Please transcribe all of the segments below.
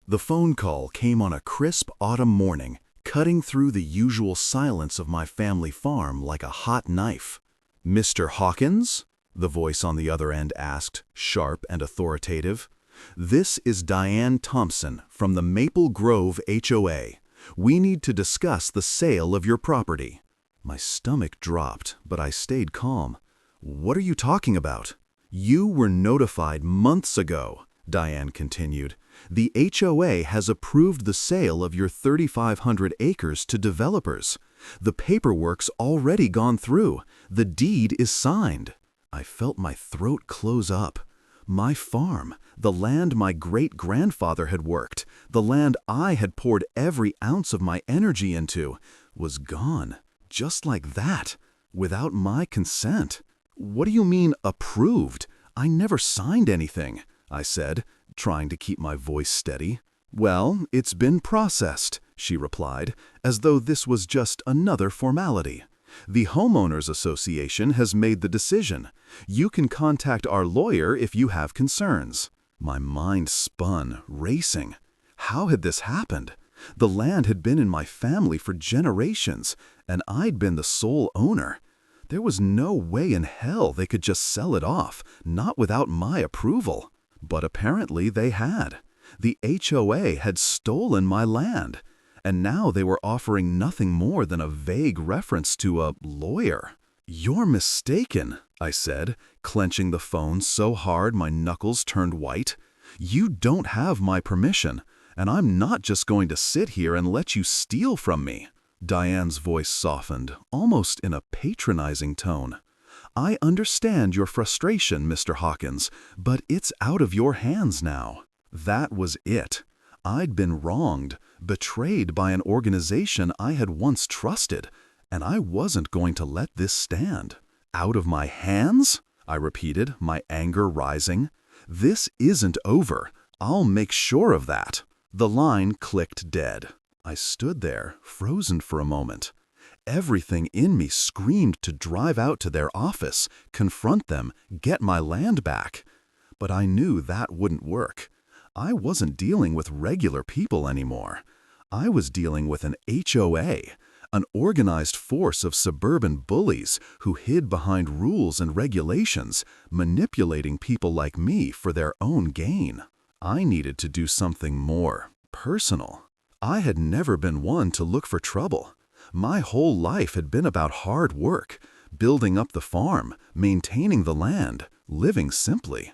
The phone call came on a crisp autumn morning, cutting through the usual silence of my family farm like a hot knife. "Mr. Hawkins?" the voice on the other end asked, sharp and authoritative. "This is Diane Thompson from the Maple Grove HOA. We need to discuss the sale of your property." My stomach dropped, but I stayed calm. "What are you talking about?" "You were notified months ago," Diane continued. "The HOA has approved the sale of your 3,500 acres to developers. The paperwork's already gone through. The deed is signed." I felt my throat close up. My farm, the land my great-grandfather had worked, the land I had poured every ounce of my energy into, was gone, just like that, without my consent. "What do you mean, approved? I never signed anything," I said, trying to keep my voice steady. "Well, it's been processed," she replied, as though this was just another formality. "The Homeowners Association has made the decision. You can contact our lawyer if you have concerns." My mind spun, racing. How had this happened? The land had been in my family for generations, and I'd been the sole owner. There was no way in hell they could just sell it off, not without my approval. But apparently they had. The HOA had stolen my land, and now they were offering nothing more than a vague reference to a lawyer. "You're mistaken," I said, clenching the phone so hard my knuckles turned white. "You don't have my permission, and I'm not just going to sit here and let you steal from me." Diane's voice softened, almost in a patronizing tone. "I understand your frustration, Mr. Hawkins, but it's out of your hands now." That was it. I'd been wronged, betrayed by an organization I had once trusted, and I wasn't going to let this stand. "Out of my hands?" I repeated, my anger rising. "This isn't over. I'll make sure of that." The line clicked dead. I stood there, frozen for a moment. Everything in me screamed to drive out to their office, confront them, get my land back. But I knew that wouldn't work. I wasn't dealing with regular people anymore. I was dealing with an HOA, an organized force of suburban bullies who hid behind rules and regulations, manipulating people like me for their own gain. I needed to do something more personal. I had never been one to look for trouble. My whole life had been about hard work, building up the farm, maintaining the land, living simply.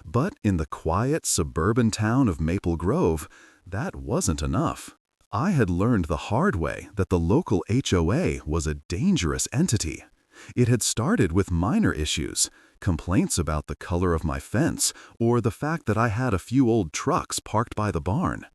But in the quiet suburban town of Maple Grove, that wasn't enough. I had learned the hard way that the local HOA was a dangerous entity. It had started with minor issues, complaints about the color of my fence or the fact that I had a few old trucks parked by the barn.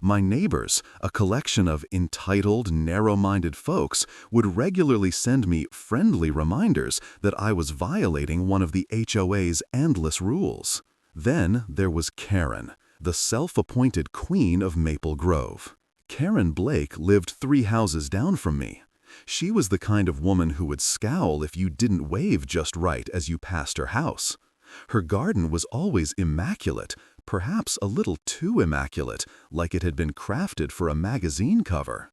My neighbors, a collection of entitled, narrow-minded folks, would regularly send me friendly reminders that I was violating one of the HOA's endless rules. Then there was Karen, the self-appointed queen of Maple Grove. Karen Blake lived 3 houses down from me. She was the kind of woman who would scowl if you didn't wave just right as you passed her house. Her garden was always immaculate, perhaps a little too immaculate, like it had been crafted for a magazine cover.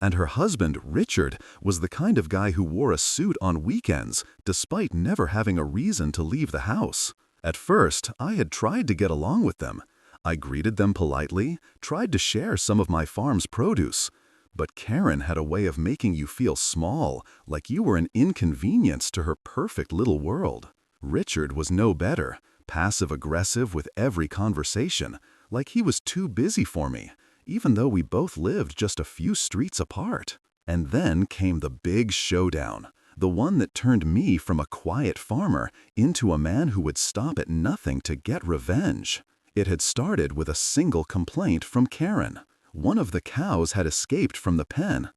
And her husband, Richard, was the kind of guy who wore a suit on weekends, despite never having a reason to leave the house. At first, I had tried to get along with them. I greeted them politely, tried to share some of my farm's produce. But Karen had a way of making you feel small, like you were an inconvenience to her perfect little world. Richard was no better, passive-aggressive with every conversation, like he was too busy for me, even though we both lived just a few streets apart. And then came the big showdown, the one that turned me from a quiet farmer into a man who would stop at nothing to get revenge. It had started with a single complaint from Karen. One of the cows had escaped from the pen.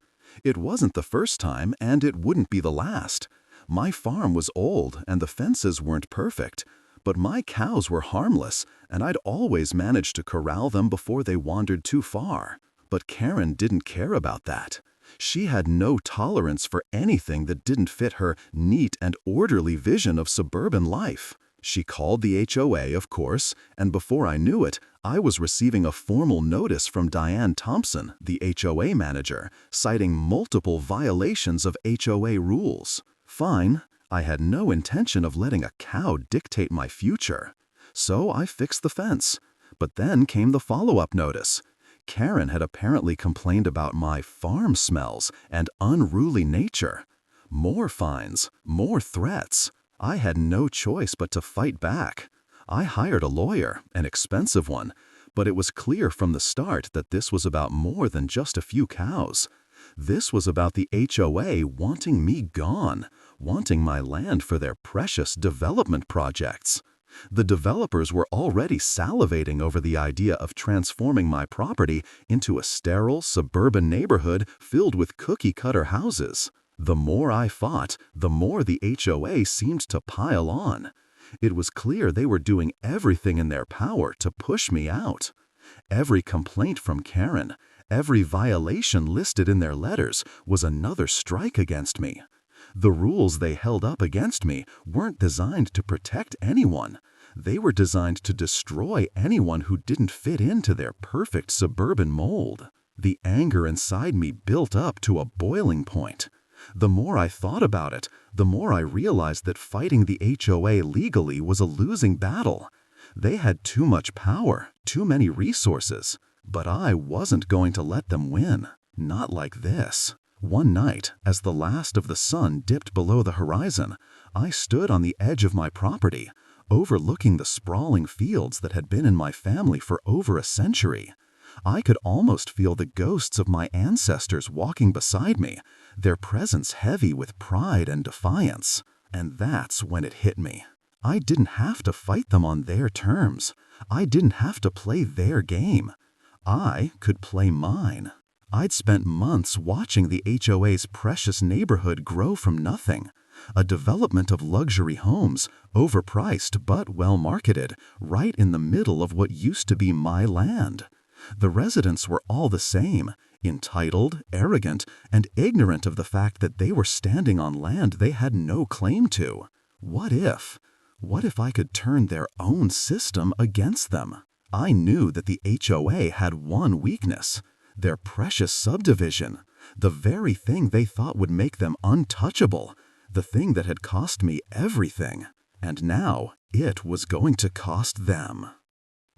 It wasn't the first time, and it wouldn't be the last. My farm was old, and the fences weren't perfect, but my cows were harmless, and I'd always managed to corral them before they wandered too far. But Karen didn't care about that. She had no tolerance for anything that didn't fit her neat and orderly vision of suburban life. She called the HOA, of course, and before I knew it, I was receiving a formal notice from Diane Thompson, the HOA manager, citing multiple violations of HOA rules. Fine, I had no intention of letting a cow dictate my future. So I fixed the fence. But then came the follow-up notice. Karen had apparently complained about my farm smells and unruly nature. More fines, more threats. I had no choice but to fight back. I hired a lawyer, an expensive one, but it was clear from the start that this was about more than just a few cows. This was about the HOA wanting me gone, wanting my land for their precious development projects. The developers were already salivating over the idea of transforming my property into a sterile, suburban neighborhood filled with cookie-cutter houses. The more I fought, the more the HOA seemed to pile on. It was clear they were doing everything in their power to push me out. Every complaint from Karen, every violation listed in their letters was another strike against me. The rules they held up against me weren't designed to protect anyone. They were designed to destroy anyone who didn't fit into their perfect suburban mold. The anger inside me built up to a boiling point. The more I thought about it, the more I realized that fighting the HOA legally was a losing battle. They had too much power, too many resources. But I wasn't going to let them win. Not like this. One night, as the last of the sun dipped below the horizon, I stood on the edge of my property, overlooking the sprawling fields that had been in my family for over a century. I could almost feel the ghosts of my ancestors walking beside me, their presence heavy with pride and defiance. And that's when it hit me. I didn't have to fight them on their terms. I didn't have to play their game. I could play mine. I'd spent months watching the HOA's precious neighborhood grow from nothing. A development of luxury homes, overpriced but well-marketed, right in the middle of what used to be my land. The residents were all the same, entitled, arrogant, and ignorant of the fact that they were standing on land they had no claim to. What if I could turn their own system against them? I knew that the HOA had one weakness, their precious subdivision, the very thing they thought would make them untouchable, the thing that had cost me everything. And now it was going to cost them.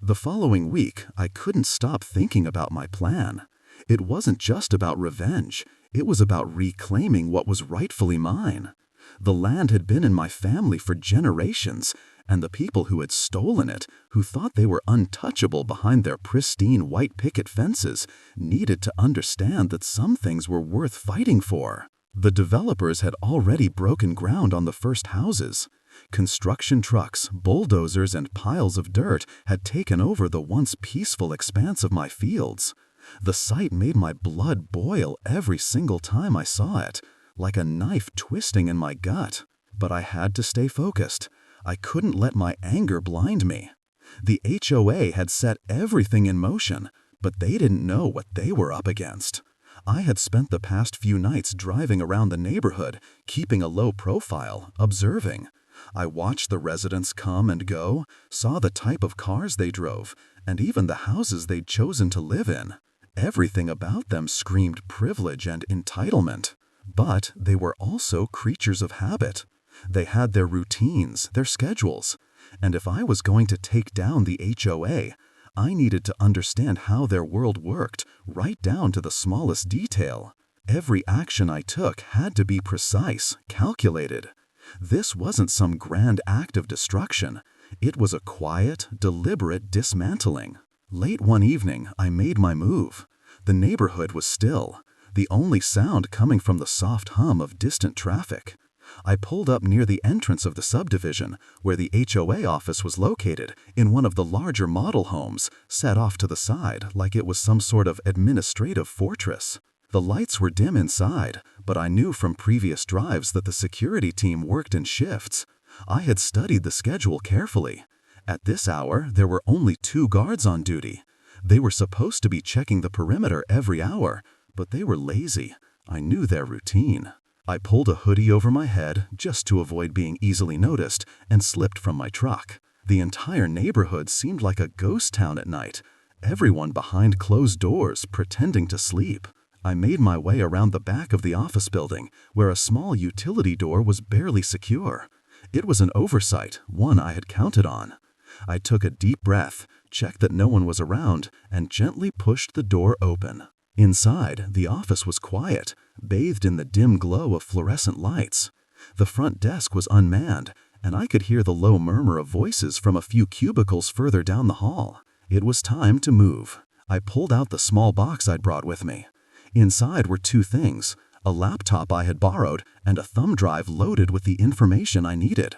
The following week, I couldn't stop thinking about my plan. It wasn't just about revenge. It was about reclaiming what was rightfully mine. The land had been in my family for generations, and the people who had stolen it, who thought they were untouchable behind their pristine white picket fences, needed to understand that some things were worth fighting for. The developers had already broken ground on the first houses. Construction trucks, bulldozers, and piles of dirt had taken over the once peaceful expanse of my fields. The sight made my blood boil every single time I saw it, like a knife twisting in my gut. But I had to stay focused. I couldn't let my anger blind me. The HOA had set everything in motion, but they didn't know what they were up against. I had spent the past few nights driving around the neighborhood, keeping a low profile, observing. I watched the residents come and go, saw the type of cars they drove, and even the houses they'd chosen to live in. Everything about them screamed privilege and entitlement. But they were also creatures of habit. They had their routines, their schedules. And if I was going to take down the HOA, I needed to understand how their world worked, right down to the smallest detail. Every action I took had to be precise, calculated. This wasn't some grand act of destruction. It was a quiet, deliberate dismantling. Late one evening, I made my move. The neighborhood was still, the only sound coming from the soft hum of distant traffic. I pulled up near the entrance of the subdivision, where the HOA office was located, in one of the larger model homes, set off to the side like it was some sort of administrative fortress. The lights were dim inside, but I knew from previous drives that the security team worked in shifts. I had studied the schedule carefully. At this hour, there were only 2 guards on duty. They were supposed to be checking the perimeter every hour, but they were lazy. I knew their routine. I pulled a hoodie over my head just to avoid being easily noticed and slipped from my truck. The entire neighborhood seemed like a ghost town at night, everyone behind closed doors pretending to sleep. I made my way around the back of the office building, where a small utility door was barely secure. It was an oversight, one I had counted on. I took a deep breath, checked that no one was around, and gently pushed the door open. Inside, the office was quiet, bathed in the dim glow of fluorescent lights. The front desk was unmanned, and I could hear the low murmur of voices from a few cubicles further down the hall. It was time to move. I pulled out the small box I'd brought with me. Inside were two things: a laptop I had borrowed and a thumb drive loaded with the information I needed.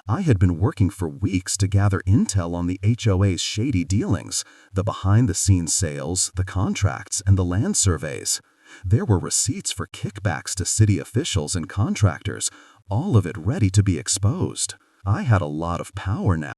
I had been working for weeks to gather intel on the HOA's shady dealings, the behind-the-scenes sales, the contracts, and the land surveys. There were receipts for kickbacks to city officials and contractors, all of it ready to be exposed. I had a lot of power now.